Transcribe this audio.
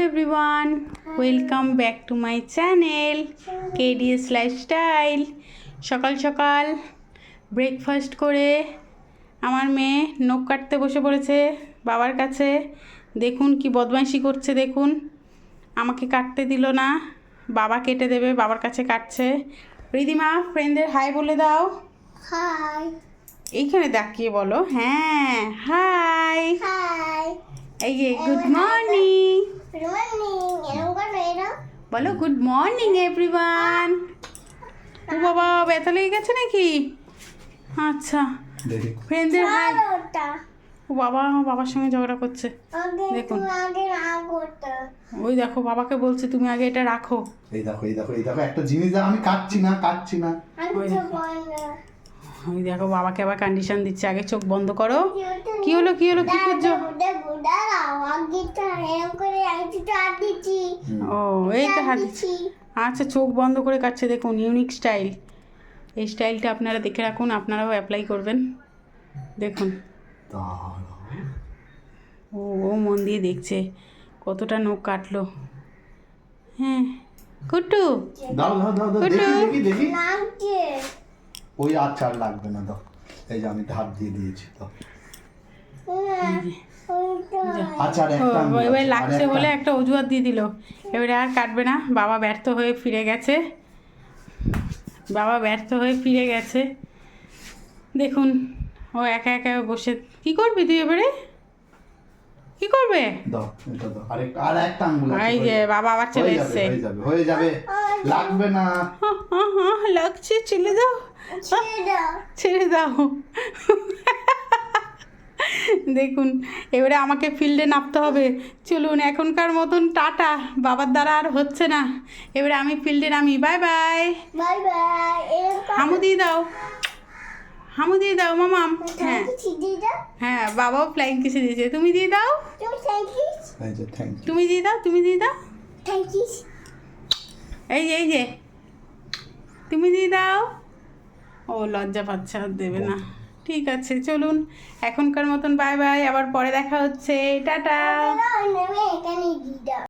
everyone, welcome back to my channel KDS Lifestyle। সকাল সকাল breakfast করে আমার মেয়ে নখ কাটতে বসে পড়েছে বাবার কাছে। দেখুন কি বদমাইশি করছে, দেখুন আমাকে কাটতে দিল না, বাবা কেটে দেবে, বাবার কাছে কাটছে। রিদিমা ফ্রেন্ডদের হাই বলে দাও। হাই। এইখানে তাকিয়ে বলো, হ্যাঁ হাই হাই। এই যে গুড মর্নিং গুড মর্নিং। এরকম করো এরা। বলো গুড মর্নিং এভরিওয়ান। ও বাবা ব্যথা লেগে গেছে নাকি? আচ্ছা ফ্রেন্ডদের হাই। ওটা ও বাবা আমার বাবার সঙ্গে ঝগড়া করছে, আগে দেখুন। তুমি আগে রাখোটা। ওই দেখো বাবাকে বলছে তুমি আগে এটা রাখো। এই দেখো এই দেখো এই দেখো একটা জিনিস আমি কাটছি না আমি ওই তো দেখো। বন্ধ। ওই দেখো বাবাকে আবার কন্ডিশন দিচ্ছে, আগে চোখ বন্ধ করো। কি হলো কি হলো কি করছো? দেখো দাঁড়াও, আগে তো এরকম করে আমি তো হাত দিচ্ছি। ও এই তো হাত দিচ্ছি। আচ্ছা চোখ বন্ধ করে কাটছে, দেখুন ইউনিক স্টাইল। এই স্টাইলটা আপনারা দেখে রাখুন, আপনারাও অ্যাপ্লাই করবেন। দেখুন ও ও মন দিয়ে দেখছে কতটা নখ কাটলো। হ্যাঁ কুট্টু দাও দাও দাও দাও কুট্টু। দেখি দেখি দেখি লাগছে। ওই আচার লাগবে না দাও, এই যে আমি ধার দিয়ে দিয়েছি তো আচার একটা ও, এবার লাগছে বলে একটা অজুহাত দিয়ে দিল, এবারে আর কাটবে না। বাবা ব্যর্থ হয়ে ফিরে গেছে, বাবা ব্যর্থ হয়ে ফিরে গেছে। দেখুন ও একা একা বসে কি করবি তুই এবারে, কি করবে? দাও এটা দাও আরেকটা আর একটা আঙ্গুল আছে, এই যে বাবা আবার চলে হয়ে যাবে, এসছে। হয়ে যাবে হয়ে যাবে লাগবে না। লাগছে, ছেড়ে দাও ছেড়ে দাও। ছেড়ে দাও। দেখুন এবারে আমাকে ফিল্ডে নামতে হবে। চলুন এখনকার মতন টাটা, বাবার দ্বারা আর হচ্ছে না, এবারে আমি ফিল্ডে নামি। Bye bye. Bye bye. এরকম হামু দিয়ে দাও, হামু দিয়ে দাও মামাম। হ্যাঁ ছিড়ে দাও। হ্যাঁ বাবাও ফ্লাইং কিসে দিয়েছে, তুমি দিয়ে দাও, তুমি থ্যাংক ইউ। এই যে থ্যাংক ইউ। তুমি দিয়ে দাও, তুমি দিয়ে দাও। Thank you. এই যে তুমি দিয়ে দাও। ও লজ্জা পাচ্ছে, আর দেবে না। ঠিক আছে চলুন এখনকার মতন বাই বাই, আবার পরে দেখা হচ্ছে, টাটা। নেমে এখানে দিয়ে দাও।